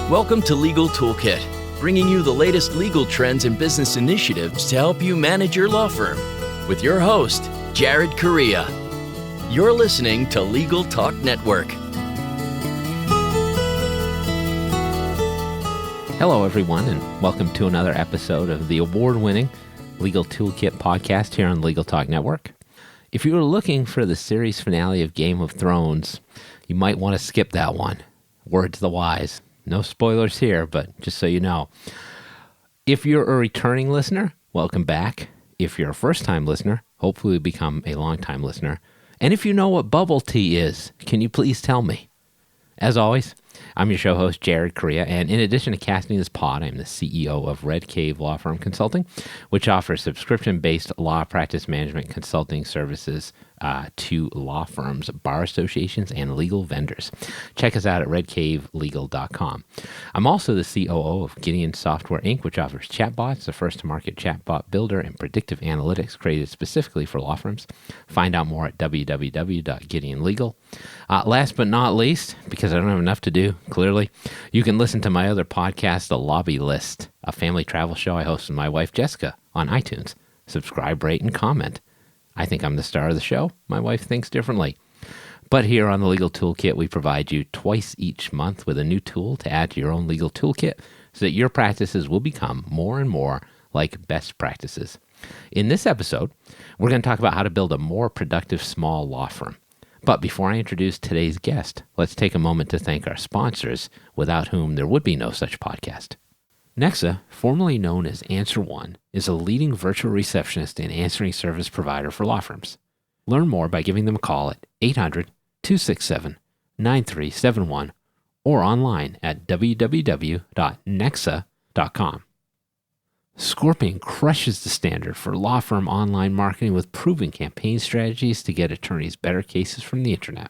Welcome to Legal Toolkit, bringing you the latest legal trends and business initiatives to help you manage your law firm. With your host, Jared Correa. You're listening to Legal Talk Network. Hello, everyone, and welcome to another episode of the award-winning Legal Toolkit podcast here on Legal Talk Network. If you were looking for the series finale of Game of Thrones, you might want to skip that one. Word to the wise. No spoilers here, but just so you know. If you're a returning listener, welcome back. If you're a first-time listener, hopefully you become a long-time listener. And if you know what bubble tea is, can you please tell me? As always, I'm your show host, Jared Correa, and in addition to casting this pod, I'm the CEO of Red Cave Law Firm Consulting, which offers subscription-based law practice management consulting services to law firms, bar associations, and legal vendors. Check us out at redcavelegal.com. I'm also the COO of Gideon Software, Inc., which offers chatbots, the first-to-market chatbot builder, and predictive analytics created specifically for law firms. Find out more at www.gideonlegal. Last but not least, because I don't have enough to do, clearly, you can listen to my other podcast, The Lobby List, a family travel show I host with my wife, Jessica, on iTunes. Subscribe, rate, and comment. I think I'm the star of the show. My wife thinks differently. But here on the Legal Toolkit, we provide you twice each month with a new tool to add to your own legal toolkit so that your practices will become more and more like best practices. In this episode, we're going to talk about how to build a more productive small law firm. But before I introduce today's guest, let's take a moment to thank our sponsors, without whom there would be no such podcast. Nexa, formerly known as Answer One, is a leading virtual receptionist and answering service provider for law firms. Learn more by giving them a call at 800-267-9371 or online at www.nexa.com. Scorpion crushes the standard for law firm online marketing with proven campaign strategies to get attorneys better cases from the internet.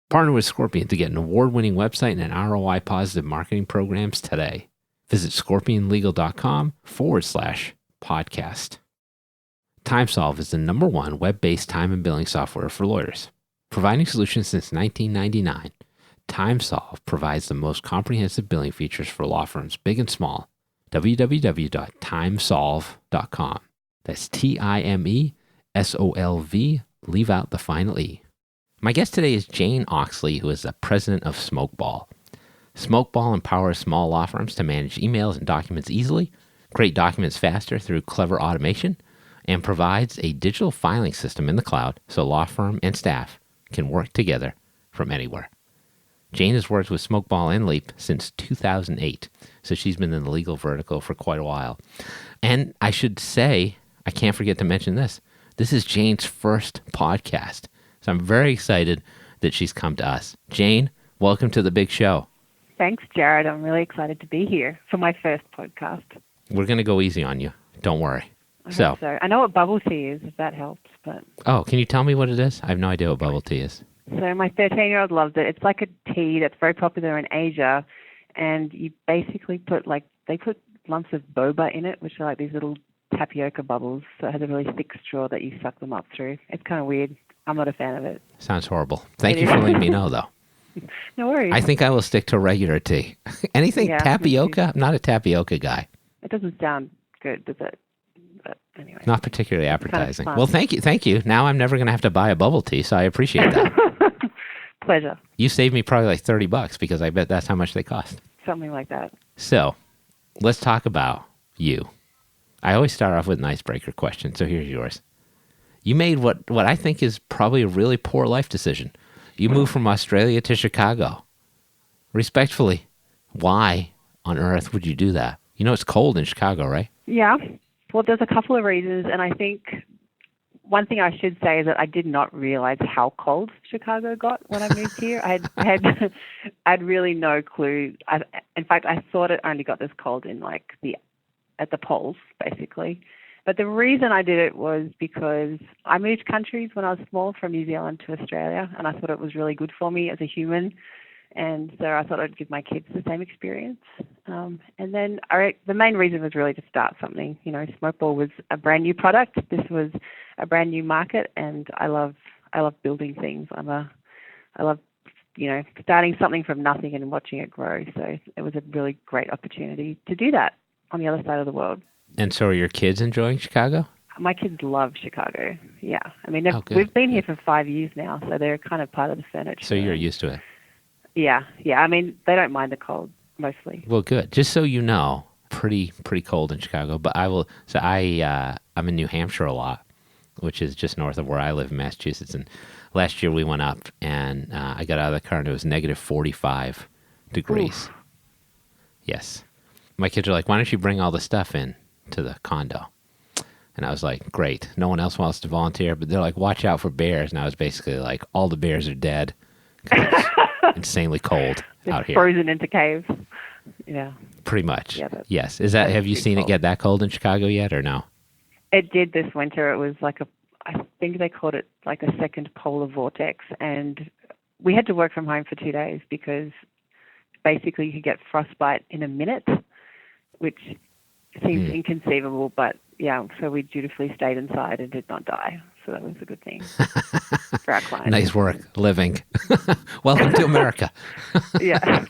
Partner with Scorpion to get an award-winning website and ROI-positive marketing programs today. Visit scorpionlegal.com/podcast. TimeSolve is the #1 web-based time and billing software for lawyers. Providing solutions since 1999, TimeSolve provides the most comprehensive billing features for law firms big and small. www.timesolve.com. That's TIMESOLV. Leave out the final E. My guest today is Jane Oxley, who is the president of Smokeball. Smokeball empowers small law firms to manage emails and documents easily, create documents faster through clever automation, and provides a digital filing system in the cloud so law firm and staff can work together from anywhere. Jane has worked with Smokeball and Leap since 2008, so she's been in the legal vertical for quite a while. And I should say, I can't forget to mention this. This is Jane's first podcast, so I'm very excited that she's come to us. Jane, welcome to the big show. Thanks, Jared. I'm really excited to be here for my first podcast. We're going to go easy on you. Don't worry. I hope so. I know what bubble tea is, if that helps. But Oh, can you tell me what it is? I have no idea what bubble tea is. So my 13-year-old loves it. It's like a tea that's very popular in Asia, and you basically they put lumps of boba in it, which are like these little tapioca bubbles. So it has a really thick straw that you suck them up through. It's kind of weird. I'm not a fan of it. Sounds horrible. Thank you for letting me know, though. No worries. I think I will stick to regular tea. Anything tapioca? I'm not a tapioca guy. It doesn't sound good, does it? But anyway. Not particularly appetizing. Kind of Well, thank you. Now I'm never going to have to buy a bubble tea, so I appreciate that. Pleasure. You saved me probably like $30 because I bet that's how much they cost. Something like that. So let's talk about you. I always start off with an icebreaker question, so here's yours. You made what I think is probably a really poor life decision. You moved from Australia to Chicago. Respectfully, why on earth would you do that? You know it's cold in Chicago, right? Yeah. Well, there's a couple of reasons, and I think one thing I should say is that I did not realize how cold Chicago got when I moved here. I had really no clue. In fact, I thought it only got this cold in at the poles, basically. But the reason I did it was because I moved countries when I was small, from New Zealand to Australia, and I thought it was really good for me as a human. And so I thought I'd give my kids the same experience. And then the main reason was really to start something. You know, Smokeball was a brand new product. This was a brand new market, and I love building things. I love starting something from nothing and watching it grow. So it was a really great opportunity to do that on the other side of the world. And so are your kids enjoying Chicago? My kids love Chicago. Yeah. I mean, Good. we've been here for 5 years now, so they're kind of part of the furniture. So you're used to it? Yeah. I mean, they don't mind the cold, mostly. Well, good. Just so you know, pretty cold in Chicago. But I'm in New Hampshire a lot, which is just north of where I live in Massachusetts. And last year we went up, and I got out of the car, and it was negative 45 degrees. Oof. Yes. My kids are like, why don't you bring all the stuff in to the condo? And I was like, great. No one else wants to volunteer. But they're like, watch out for bears. And I was basically like, all the bears are dead. It's insanely cold out here. Frozen into caves. Yeah. Pretty much. Yeah, yes. Have you seen it get that cold in Chicago yet or no? It did this winter. It was like I think they called it like a second polar vortex. And we had to work from home for 2 days because basically you could get frostbite in a minute, which seems inconceivable, but yeah, so we dutifully stayed inside and did not die. So that was a good thing for our clients. Nice work living. Welcome to America. Yeah.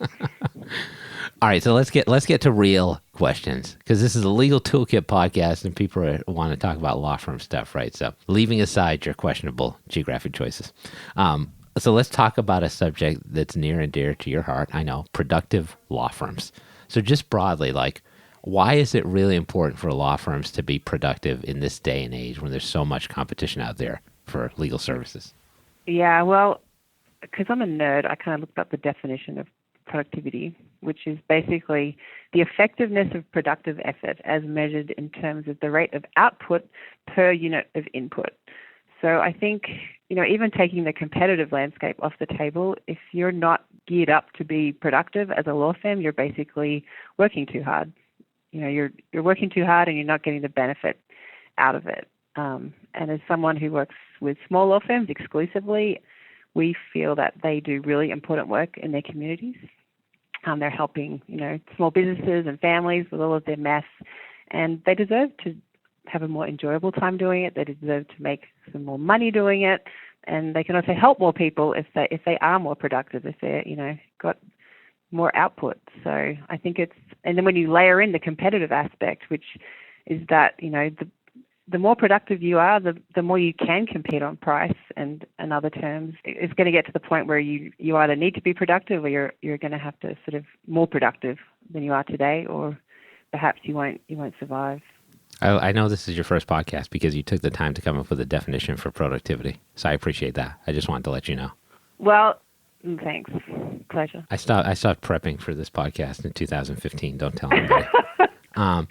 All right, so let's get to real questions, because this is a legal toolkit podcast and people want to talk about law firm stuff, right? So leaving aside your questionable geographic choices. So let's talk about a subject that's near and dear to your heart. I know, productive law firms. So just broadly, like, why is it really important for law firms to be productive in this day and age when there's so much competition out there for legal services? Yeah, well, because I'm a nerd, I kind of looked up the definition of productivity, which is basically the effectiveness of productive effort as measured in terms of the rate of output per unit of input. So I think, even taking the competitive landscape off the table, if you're not geared up to be productive as a law firm, you're basically working too hard. You're working too hard and you're not getting the benefit out of it. And as someone who works with small law firms exclusively, we feel that they do really important work in their communities. They're helping, small businesses and families with all of their mess, and they deserve to have a more enjoyable time doing it. They deserve to make some more money doing it, and they can also help more people if they are more productive, if they're, got more output. So I think and then when you layer in the competitive aspect, which is that, the more productive you are, the more you can compete on price and other terms. It's going to get to the point where you either need to be productive or you're going to have to sort of more productive than you are today, or perhaps you won't survive. I know this is your first podcast because you took the time to come up with a definition for productivity. So I appreciate that. I just wanted to let you know. Well, thanks. Pleasure. I stopped prepping for this podcast in 2015. Don't tell anybody. Well,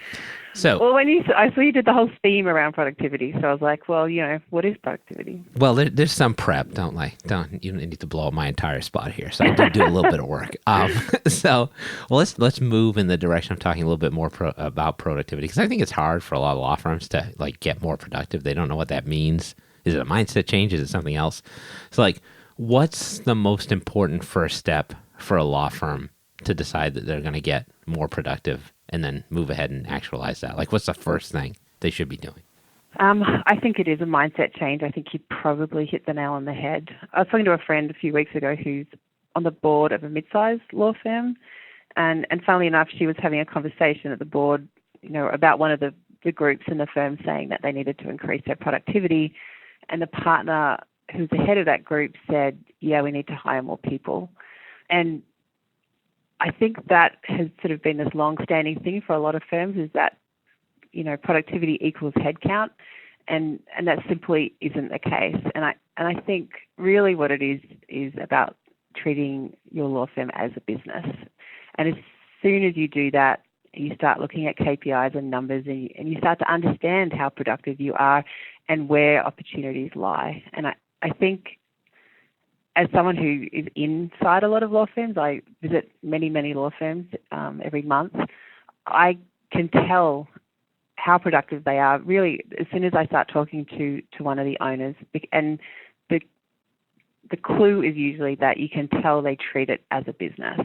I saw you did the whole theme around productivity, so I was like, well, what is productivity? Well, there's some prep. You don't need to blow up my entire spot here. So I did do a little bit of work. Let's move in the direction of talking a little bit more about productivity, because I think it's hard for a lot of law firms to get more productive. They don't know what that means. Is it a mindset change? Is it something else? So what's the most important first step for a law firm to decide that they're going to get more productive and then move ahead and actualize that? What's the first thing they should be doing? I think it is a mindset change. I think you probably hit the nail on the head. I was talking to a friend a few weeks ago who's on the board of a mid-sized law firm, and funnily enough, she was having a conversation at the board, about one of the groups in the firm saying that they needed to increase their productivity, and the partner who's the head of that group said, yeah, we need to hire more people. And I think that has sort of been this long-standing thing for a lot of firms, is that, productivity equals headcount, and that simply isn't the case. And I think really what it is about treating your law firm as a business. And as soon as you do that, you start looking at KPIs and numbers, and you start to understand how productive you are and where opportunities lie. And I think, as someone who is inside a lot of law firms, I visit many, many law firms every month. I can tell how productive they are really as soon as I start talking to one of the owners. And the clue is usually that you can tell they treat it as a business.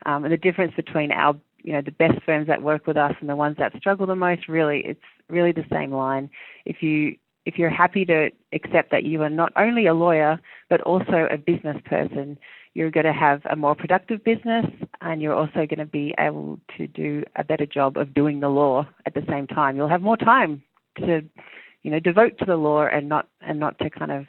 And the difference between our, the best firms that work with us and the ones that struggle the most, really, it's really the same line. If you if you're happy to accept that you are not only a lawyer, but also a business person, you're going to have a more productive business, and you're also going to be able to do a better job of doing the law at the same time. You'll have more time to, devote to the law and not to kind of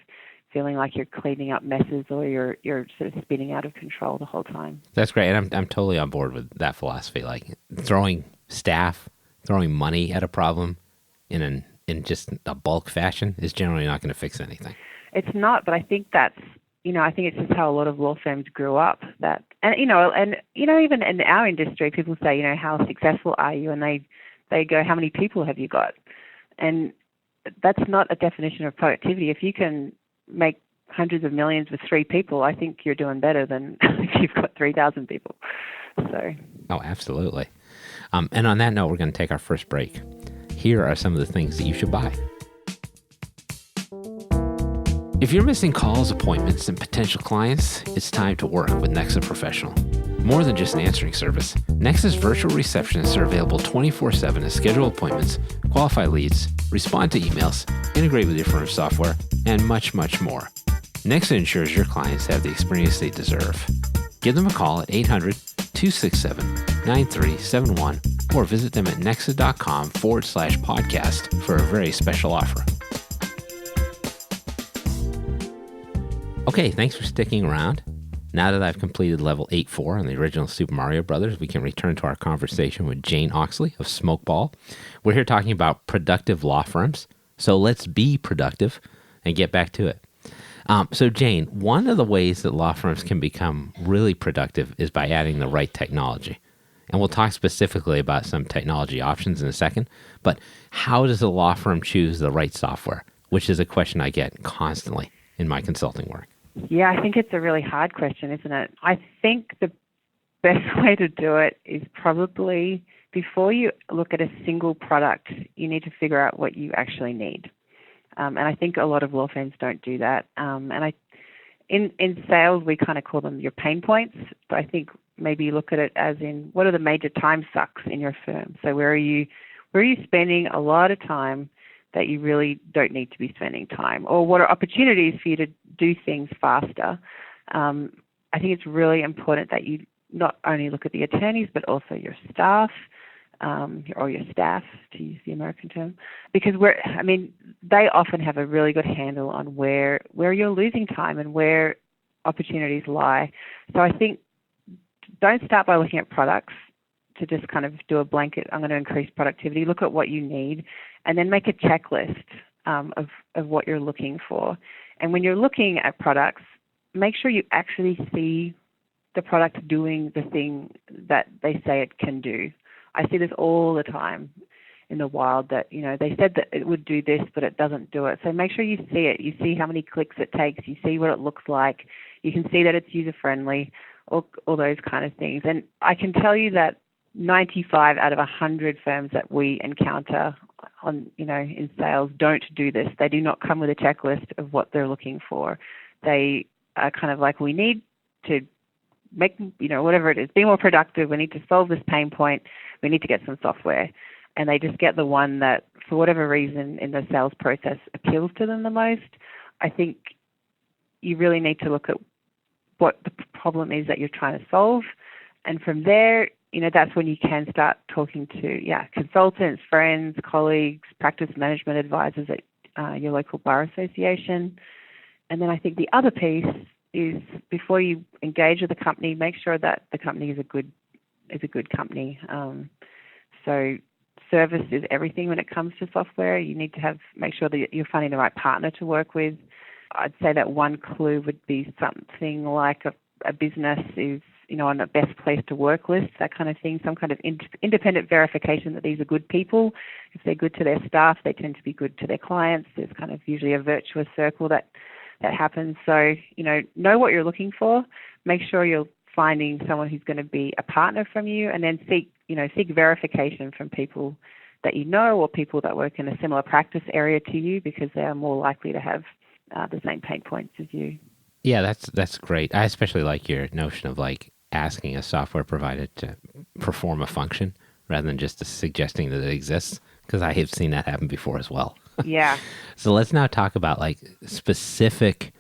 feeling like you're cleaning up messes or you're sort of spinning out of control the whole time. That's great. And I'm totally on board with that philosophy. Like throwing money at a problem in just a bulk fashion is generally not going to fix anything. It's not, but I think that's, I think it's just how a lot of law firms grew up. Even in our industry, people say, how successful are you? And they go, how many people have you got? And that's not a definition of productivity. If you can make hundreds of millions with 3 people, I think you're doing better than if you've got 3,000 people. So. Oh, absolutely. And on that note, we're going to take our first break. Here are some of the things that you should buy. If you're missing calls, appointments, and potential clients, it's time to work with Nexa Professional. More than just an answering service, Nexa's virtual receptionists are available 24/7 to schedule appointments, qualify leads, respond to emails, integrate with your firm's software, and much, much more. Nexa ensures your clients have the experience they deserve. Give them a call at 800-267-9371 or visit them at nexa.com/podcast for a very special offer. Okay, thanks for sticking around. Now that I've completed level 8-4 on the original Super Mario Brothers, we can return to our conversation with Jane Oxley of Smokeball. We're here talking about productive law firms, so let's be productive and get back to it. So Jane, one of the ways that law firms can become really productive is by adding the right technology. And we'll talk specifically about some technology options in a second, but how does a law firm choose the right software? Which is a question I get constantly in my consulting work. Yeah, I think it's a really hard question, isn't it? I think the best way to do it is probably before you look at a single product, you need to figure out what you actually need. And I think a lot of law firms don't do that. In sales, we kind of call them your pain points, but I think maybe you look at it as in what are the major time sucks in your firm? So where are you spending a lot of time that you really don't need to be spending time? Or what are opportunities for you to do things faster? I think it's really important that you not only look at the attorneys, but also your staff, or your staff, to use the American term, because they often have a really good handle on where you're losing time and where opportunities lie. So I think don't start by looking at products to just kind of do a blanket, I'm going to increase productivity. Look at what you need and then make a checklist of what you're looking for. And when you're looking at products, make sure you actually see the product doing the thing that they say it can do. I see this all the time in the wild that, they said that it would do this, but it doesn't do it. So make sure you see it. You see how many clicks it takes. You see what it looks like. You can see that it's user-friendly, all those kind of things. And I can tell you that 95 out of 100 firms that we encounter in sales don't do this. They do not come with a checklist of what they're looking for. They are kind of like, we need to make, whatever it is, be more productive. We need to solve this pain point. We need to get some software. And they just get the one that, for whatever reason in the sales process, appeals to them the most. I think you really need to look at what the problem is that you're trying to solve. And from there, that's when you can start talking to, consultants, friends, colleagues, practice management advisors at your local bar association. And then I think the other piece is before you engage with a company, make sure that the company is a good company. So service is everything when it comes to software. You need to make sure that you're finding the right partner to work with. I'd say that one clue would be something like a business is, on the best place to work list, that kind of thing, some kind of independent verification that these are good people. If they're good to their staff, they tend to be good to their clients. There's kind of usually a virtuous circle that happens. So, know what you're looking for. Make sure you're finding someone who's going to be a partner from you, and then seek verification from people that you know or people that work in a similar practice area to you, because they are more likely to have the same pain points as you. Yeah, that's great. I especially like your notion of asking a software provider to perform a function rather than just suggesting that it exists, because I have seen that happen before as well. Yeah. So let's now talk about like specific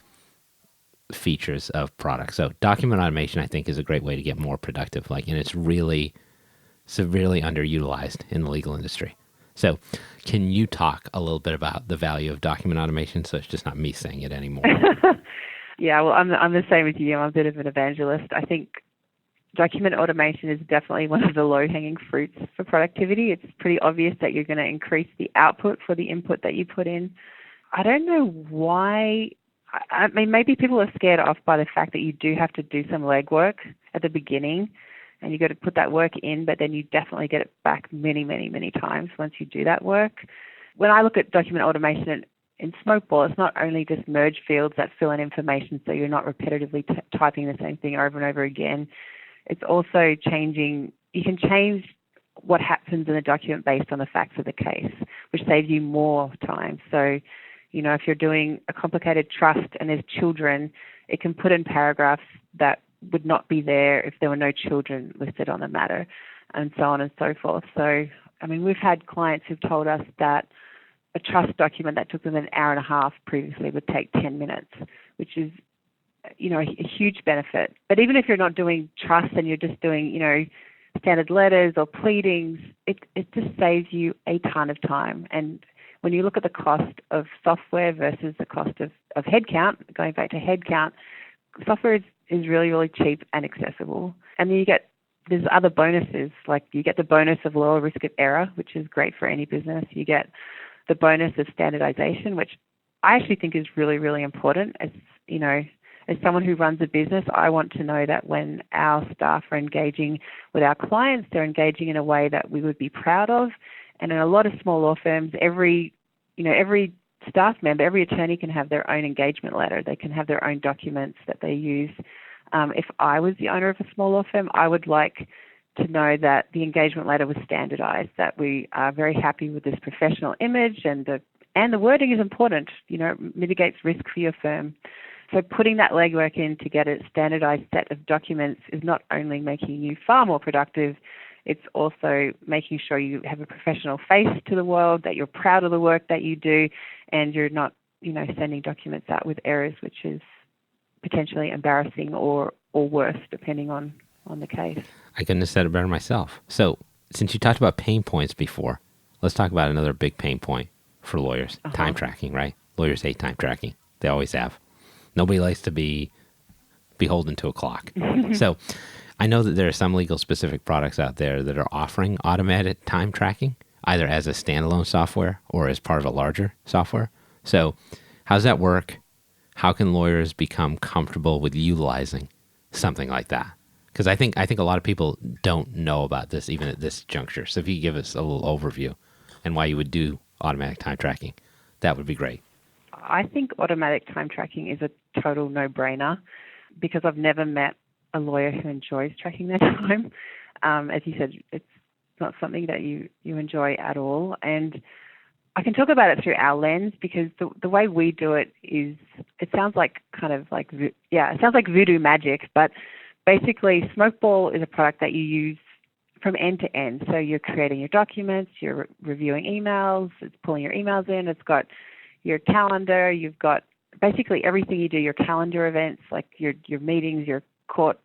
features of products. So document automation, I think, is a great way to get more productive. Like, and it's really severely underutilized in the legal industry. So can you talk a little bit about the value of document automation? So it's just not me saying it anymore. Yeah, well, I'm the same as you. I'm a bit of an evangelist. I think document automation is definitely one of the low-hanging fruits for productivity. It's pretty obvious that you're going to increase the output for the input that you put in. I don't know why. I mean, maybe people are scared off by the fact that you do have to do some legwork at the beginning, and you got to put that work in, but then you definitely get it back many, many, many times once you do that work. When I look at document automation in Smokeball, it's not only just merge fields that fill in information so you're not repetitively typing the same thing over and over again. It's also changing, you can change what happens in the document based on the facts of the case, which saves you more time. So, you know, if you're doing a complicated trust and there's children, it can put in paragraphs that would not be there if there were no children listed on the matter, and so on and so forth. So, I mean, we've had clients who've told us that a trust document that took them an hour and a half previously would take 10 minutes, which is, you know, a huge benefit. But even if you're not doing trust and you're just doing, you know, standard letters or pleadings, it just saves you a ton of time. And when you look at the cost of software versus the cost of headcount, going back to headcount, software is really, really cheap and accessible. And then there's other bonuses, like you get the bonus of lower risk of error, which is great for any business. You get the bonus of standardization, which I actually think is really, really important. As you know, as someone who runs a business, I want to know that when our staff are engaging with our clients, they're engaging in a way that we would be proud of. And in a lot of small law firms, every staff member, every attorney can have their own engagement letter. They can have their own documents that they use. If I was the owner of a small law firm, I would like to know that the engagement letter was standardized, that we are very happy with this professional image, and the wording is important. You know, it mitigates risk for your firm. So putting that legwork in to get a standardized set of documents is not only making you far more productive, it's also making sure you have a professional face to the world, that you're proud of the work that you do, and you're not, you know, sending documents out with errors, which is potentially embarrassing or worse, depending on the case. I couldn't have said it better myself. So since you talked about pain points before, let's talk about another big pain point for lawyers. Time tracking, right? Lawyers hate time tracking. They always have. Nobody likes to be beholden to a clock. So I know that there are some legal specific products out there that are offering automated time tracking, either as a standalone software or as part of a larger software. So how does that work? How can lawyers become comfortable with utilizing something like that? Because I think a lot of people don't know about this even at this juncture. So if you give us a little overview and why you would do automatic time tracking, that would be great. I think automatic time tracking is a total no-brainer because I've never met a lawyer who enjoys tracking their time. As you said, it's not something that you enjoy at all. And I can talk about it through our lens because the way we do it is, it sounds like it sounds like voodoo magic, but basically Smokeball is a product that you use from end to end. So you're creating your documents, you're reviewing emails, it's pulling your emails in, it's got your calendar, you've got basically everything you do, your calendar events, like your meetings, your court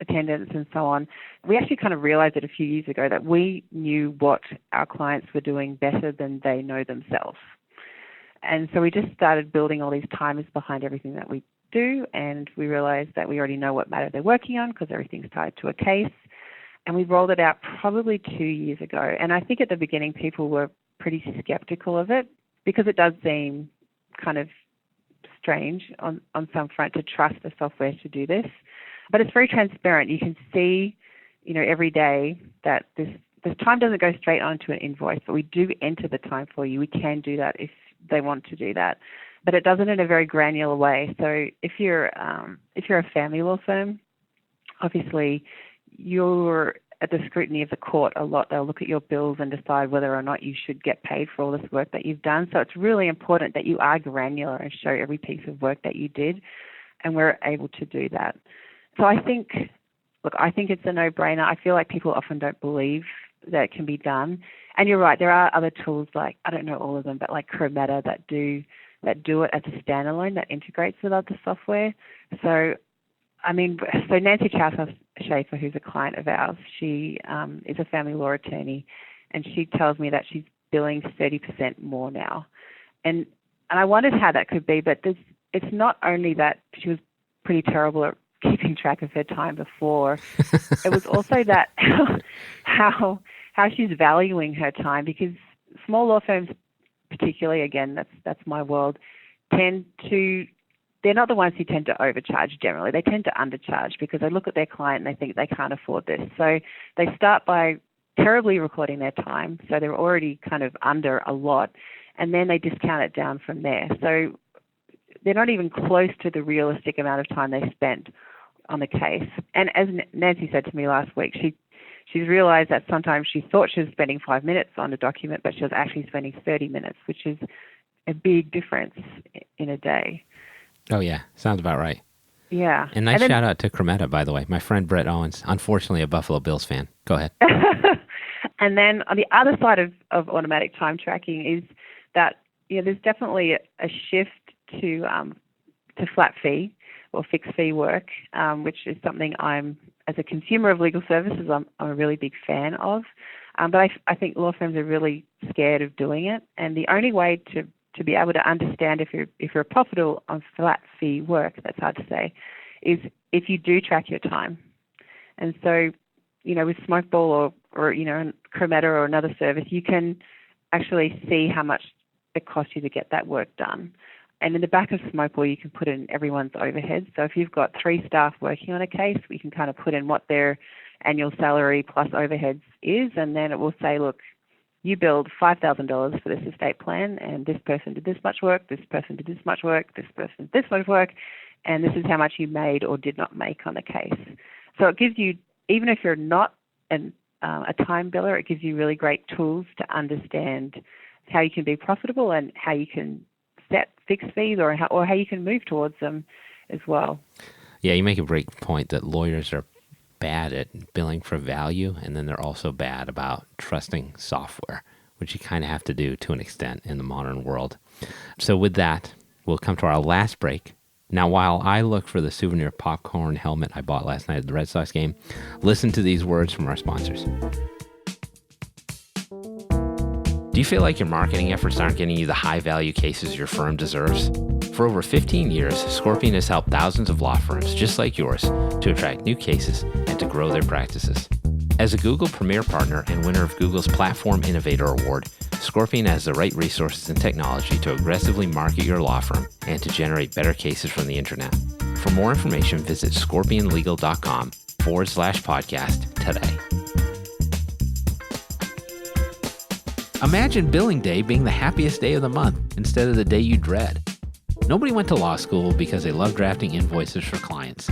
attendance and so on. We actually kind of realized it a few years ago that we knew what our clients were doing better than they know themselves. And so we just started building all these timers behind everything that we do, and we realized that we already know what matter they're working on because everything's tied to a case. And we rolled it out probably 2 years ago. And I think at the beginning people were pretty skeptical of it because it does seem kind of strange on some front to trust the software to do this. But it's very transparent. You can see, you know, every day that this time doesn't go straight onto an invoice, but we do enter the time for you. We can do that if they want to do that. But it does it in a very granular way. So if you're a family law firm, obviously you're at the scrutiny of the court a lot. They'll look at your bills and decide whether or not you should get paid for all this work that you've done. So it's really important that you are granular and show every piece of work that you did, and we're able to do that. So I think it's a no-brainer. I feel like people often don't believe that can be done. And you're right, there are other tools like, I don't know all of them, but like Chromata that do it as a standalone that integrates with other software. So Nancy Schaefer, who's a client of ours, she is a family law attorney, and she tells me that she's billing 30% more now. And I wondered how that could be, but it's not only that she was pretty terrible at keeping track of her time before. It was also that how she's valuing her time, because small law firms, particularly, again, that's my world, they're not the ones who tend to overcharge generally. They tend to undercharge because they look at their client and they think they can't afford this. So they start by terribly recording their time, so they're already kind of under a lot, and then they discount it down from there. So they're not even close to the realistic amount of time they spent on the case. And as Nancy said to me last week, she's realized that sometimes she thought she was spending 5 minutes on a document, but she was actually spending 30 minutes, which is a big difference in a day. Oh, yeah. Sounds about right. Yeah. And nice shout out to Chromata, by the way. My friend Brett Owens, unfortunately a Buffalo Bills fan. Go ahead. And then on the other side of automatic time tracking is that there's definitely a shift to flat fee or fixed fee work, which is something as a consumer of legal services, I'm a really big fan of. But I think law firms are really scared of doing it. And the only way to be able to understand if you're profitable on flat fee work, that's hard to say, is if you do track your time. And so, with Smokeball or Chromata or another service, you can actually see how much it costs you to get that work done. And in the back of Smokeball, you can put in everyone's overhead. So if you've got 3 staff working on a case, we can kind of put in what their annual salary plus overheads is, and then it will say, look, you billed $5,000 for this estate plan, and this person did this much work, this person did this much work, this person did this much work, and this is how much you made or did not make on the case. So it gives you, even if you're not a time biller, it gives you really great tools to understand how you can be profitable and how you can set fixed fees or how you can move towards them as well. Yeah, you make a great point that lawyers are bad at billing for value, and then they're also bad about trusting software, which you kind of have to do to an extent in the modern world. So with that, we'll come to our last break. Now, while I look for the souvenir popcorn helmet I bought last night at the Red Sox game, listen to these words from our sponsors. Do you feel like your marketing efforts aren't getting you the high-value cases your firm deserves? For over 15 years, Scorpion has helped thousands of law firms just like yours to attract new cases and to grow their practices. As a Google Premier Partner and winner of Google's Platform Innovator Award, Scorpion has the right resources and technology to aggressively market your law firm and to generate better cases from the internet. For more information, visit scorpionlegal.com/podcast today. Imagine billing day being the happiest day of the month instead of the day you dread. Nobody went to law school because they love drafting invoices for clients.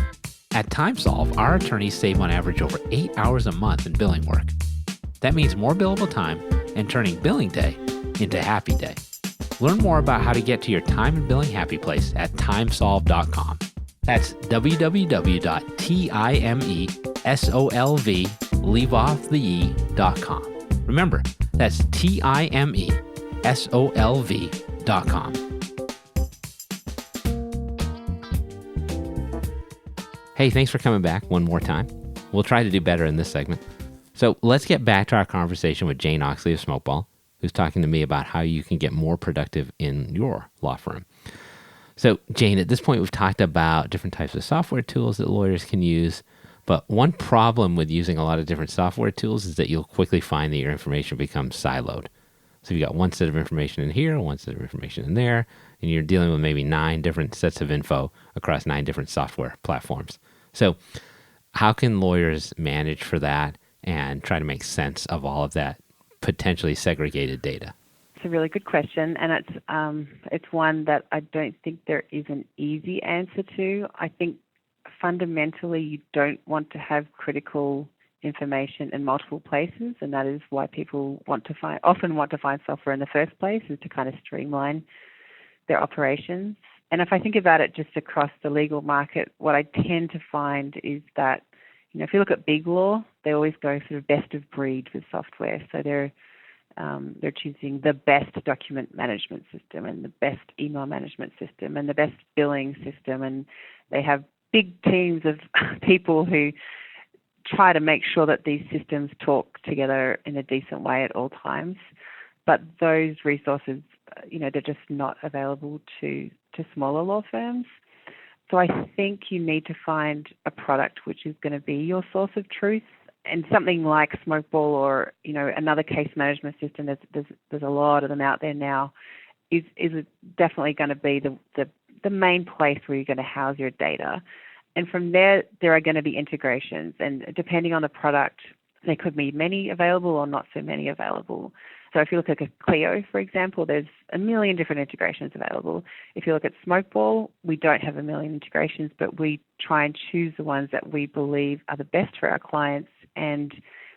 At TimeSolve, our attorneys save on average over 8 hours a month in billing work. That means more billable time and turning billing day into happy day. Learn more about how to get to your time and billing happy place at timesolve.com. That's www.timesolve.com. Remember, that's timesolve.com. Hey, thanks for coming back one more time. We'll try to do better in this segment. So let's get back to our conversation with Jane Oxley of Smokeball, who's talking to me about how you can get more productive in your law firm. So Jane, at this point, we've talked about different types of software tools that lawyers can use. But one problem with using a lot of different software tools is that you'll quickly find that your information becomes siloed. So you've got one set of information in here, one set of information in there, and you're dealing with maybe 9 different sets of info across 9 different software platforms. So how can lawyers manage for that and try to make sense of all of that potentially segregated data? It's a really good question, and it's one that I don't think there is an easy answer to. I think fundamentally you don't want to have critical information in multiple places, and that is why people often want to find software in the first place, is to kind of streamline their operations. And if I think about it just across the legal market, what I tend to find is that, if you look at big law, they always go sort of best of breed with software. So they're choosing the best document management system and the best email management system and the best billing system, and they have big teams of people who try to make sure that these systems talk together in a decent way at all times. But those resources, they're just not available to smaller law firms. So I think you need to find a product which is going to be your source of truth. And something like Smokeball or, another case management system, there's a lot of them out there now, is definitely going to be the main place where you're going to house your data. And from there are going to be integrations. And depending on the product, there could be many available or not so many available. So if you look at a Clio, for example, there's a million different integrations available. If you look at Smokeball, we don't have a million integrations, but we try and choose the ones that we believe are the best for our clients. And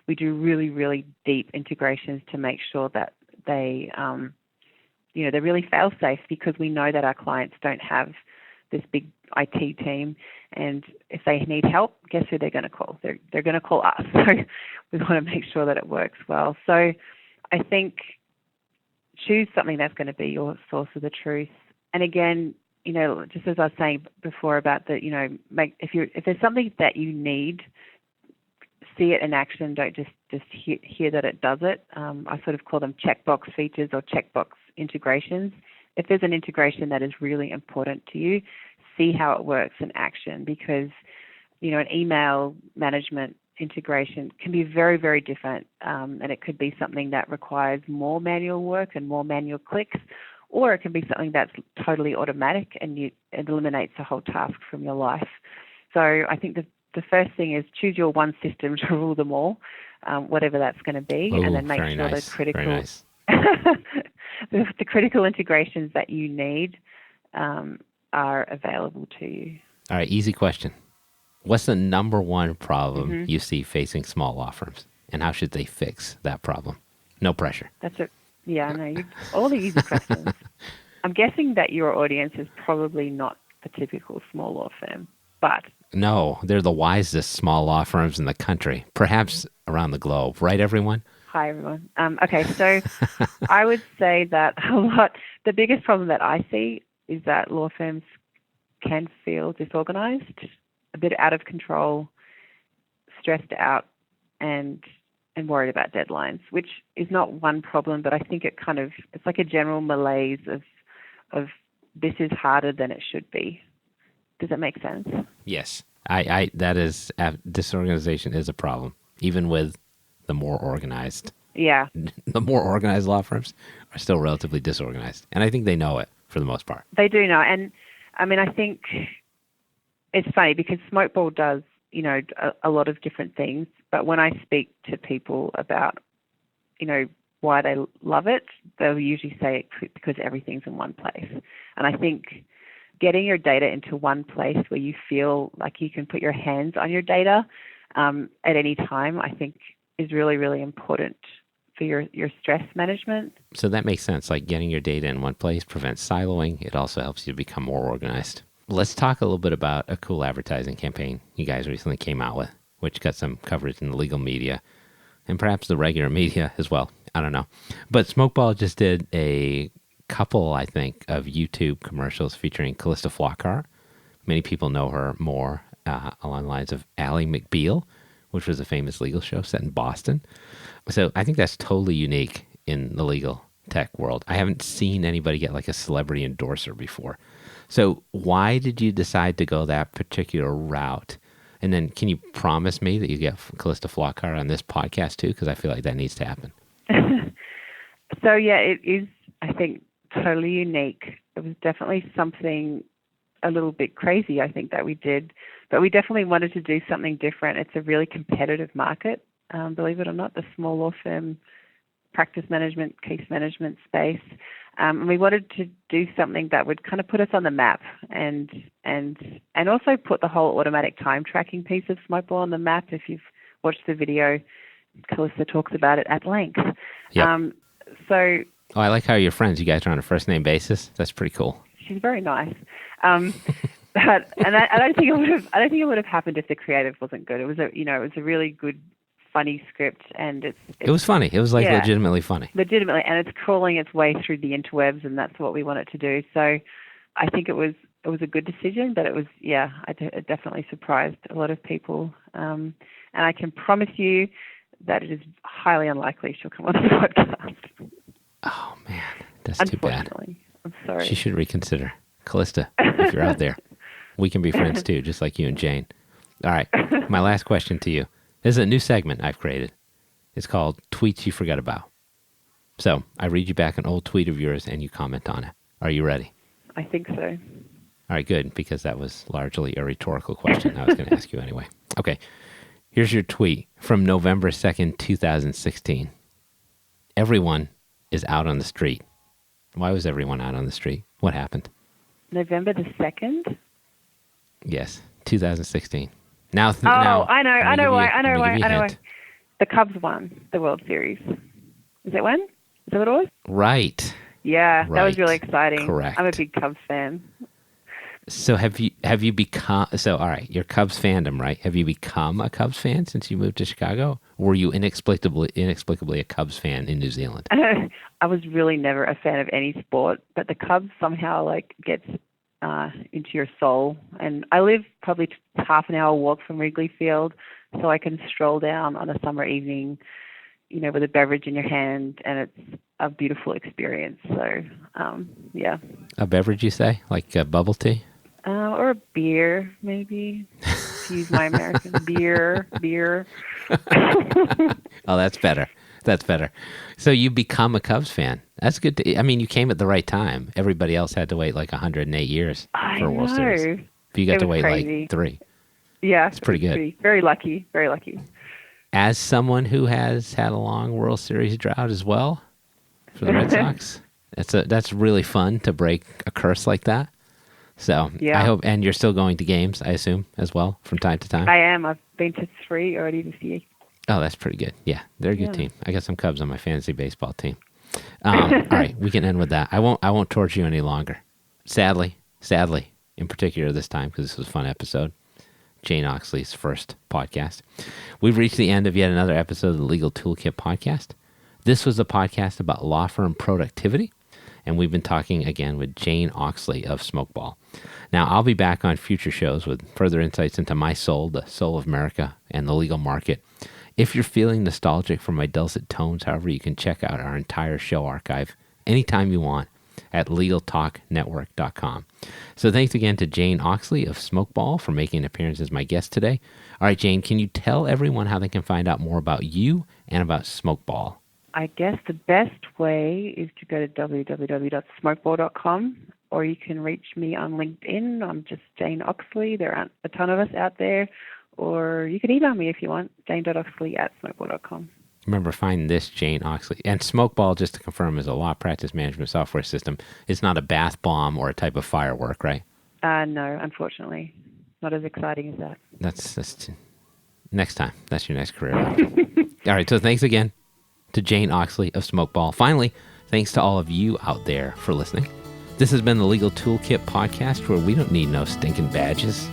we do really, really deep integrations to make sure that they, they're really fail-safe, because we know that our clients don't have this big IT team. And if they need help, guess who they're going to call? They're going to call us. So we want to make sure that it works well. So I think choose something that's going to be your source of the truth. And again, just as I was saying before about if there's something that you need, see it in action. Don't just hear that it does it. I sort of call them checkbox features or checkbox integrations. If there's an integration that is really important to you, see how it works in action, because an email management integration can be very, very different, and it could be something that requires more manual work and more manual clicks, or it can be something that's totally automatic and it eliminates the whole task from your life. So I think the first thing is choose your one system to rule them all, whatever that's going to be, and then make sure those critical the critical integrations that you need are available to you. All right, easy question. What's the number one problem you see facing small law firms, and how should they fix that problem? No pressure. That's it. Yeah, no, all the easy questions. I'm guessing that your audience is probably not the typical small law firm, but... No, they're the wisest small law firms in the country, perhaps around the globe. Right, everyone? Hi, everyone. Okay, so I would say that the biggest problem that I see is that law firms can feel disorganized, a bit out of control, stressed out, and worried about deadlines, which is not one problem, but I think it's like a general malaise of this is harder than it should be. Does that make sense? Yes. Disorganization is a problem, even with the more organized. Yeah. The more organized law firms are still relatively disorganized, and I think they know it for the most part. They do know, and I mean, I think it's funny because Smokeball does, a lot of different things, but when I speak to people about, why they love it, they'll usually say it's because everything's in one place. And I think getting your data into one place where you feel like you can put your hands on your data at any time, I think is really, really important for your stress management. So that makes sense. Like getting your data in one place prevents siloing. It also helps you become more organized. Let's talk a little bit about a cool advertising campaign you guys recently came out with, which got some coverage in the legal media and perhaps the regular media as well. I don't know. But Smokeball just did a couple, I think, of YouTube commercials featuring Callista Flockhart. Many people know her more along the lines of Ally McBeal, which was a famous legal show set in Boston. So I think that's totally unique in the legal tech world. I haven't seen anybody get like a celebrity endorser before. So why did you decide to go that particular route? And then can you promise me that you get Callista Flockhart on this podcast too? Because I feel like that needs to happen. So yeah, it is, I think, totally unique. It was definitely something a little bit crazy, I think, that we did. But we definitely wanted to do something different. It's a really competitive market, believe it or not, the small law firm practice management, case management space. And we wanted to do something that would kind of put us on the map and also put the whole automatic time tracking piece of Smokeball on the map. If you've watched the video, Callista talks about it at length. Yep. Oh, I like how you're friends. You guys are on a first name basis. That's pretty cool. She's very nice. I don't think it would have happened if the creative wasn't good. It was a really good funny script, and it was funny. It was like yeah, legitimately funny. Legitimately, and it's crawling its way through the interwebs, and that's what we want it to do. So I think it was a good decision, but it was, it definitely surprised a lot of people. And I can promise you that it is highly unlikely she'll come on the podcast. Oh, man. That's too bad. I'm sorry. She should reconsider. Callista, if you're out there, we can be friends too, just like you and Jane. All right. My last question to you. This is a new segment I've created. It's called Tweets You Forgot About. So I read you back an old tweet of yours and you comment on it. Are you ready? I think so. All right, good, because that was largely a rhetorical question I was going to ask you anyway. Okay, here's your tweet from November 2nd, 2016. Everyone is out on the street. Why was everyone out on the street? What happened? November the 2nd? Yes, 2016. Now, I know why. The Cubs won the World Series. Is that when? Is that what it was? Right. Yeah, that was really exciting. Correct. I'm a big Cubs fan. So have you become, so all right, you're Cubs fandom, right? Have you become a Cubs fan since you moved to Chicago? Or were you inexplicably a Cubs fan in New Zealand? I was really never a fan of any sport, but the Cubs somehow gets into your soul. And I live probably half an hour walk from Wrigley Field, so I can stroll down on a summer evening, with a beverage in your hand, and it's a beautiful experience. So, yeah. A beverage, you say? Like a bubble tea? Or a beer, maybe. To use my American beer. Oh, that's better. So you become a Cubs fan. That's good. You came at the right time. Everybody else had to wait like 108 years for a World Series. But you got to wait crazy. Like 3. Yeah. It's pretty good. Very lucky. Very lucky. As someone who has had a long World Series drought as well for the Red Sox, that's really fun to break a curse like that. So yeah. I hope, and you're still going to games, I assume, as well, from time to time? I am. I've been to 3 already this year. Oh, that's pretty good. Yeah, they're a good team. I got some Cubs on my fantasy baseball team. All right, we can end with that. I won't torture you any longer. Sadly, in particular this time, because this was a fun episode, Jane Oxley's first podcast. We've reached the end of yet another episode of the Legal Toolkit podcast. This was a podcast about law firm productivity, and we've been talking again with Jane Oxley of Smokeball. Now, I'll be back on future shows with further insights into my soul, the soul of America, and the legal market. If you're feeling nostalgic for my dulcet tones, however, you can check out our entire show archive anytime you want at LegalTalkNetwork.com. So thanks again to Jane Oxley of Smokeball for making an appearance as my guest today. All right, Jane, can you tell everyone how they can find out more about you and about Smokeball? I guess the best way is to go to www.smokeball.com, or you can reach me on LinkedIn. I'm just Jane Oxley. There aren't a ton of us out there. Or you can email me if you want, jane.oxley@smokeball.com. Remember, find this Jane Oxley. And Smokeball, just to confirm, is a law practice management software system. It's not a bath bomb or a type of firework, right? No, unfortunately. Not as exciting as that. That's next time. That's your next career option. All right, so thanks again to Jane Oxley of Smokeball. Finally, thanks to all of you out there for listening. This has been the Legal Toolkit podcast, where we don't need no stinking badges.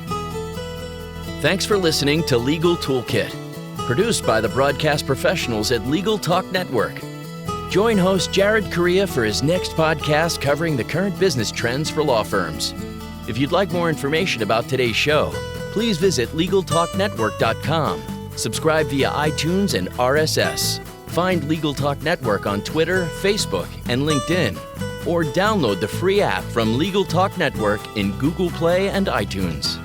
Thanks for listening to Legal Toolkit, produced by the broadcast professionals at Legal Talk Network. Join host Jared Correa for his next podcast covering the current business trends for law firms. If you'd like more information about today's show, please visit LegalTalkNetwork.com. Subscribe via iTunes and RSS. Find Legal Talk Network on Twitter, Facebook, and LinkedIn. Or download the free app from Legal Talk Network in Google Play and iTunes.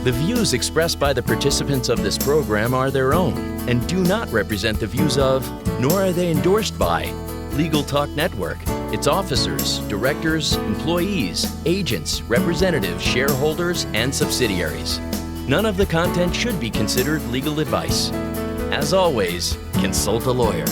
The views expressed by the participants of this program are their own and do not represent the views of, nor are they endorsed by, Legal Talk Network, its officers, directors, employees, agents, representatives, shareholders, and subsidiaries. None of the content should be considered legal advice. As always, consult a lawyer.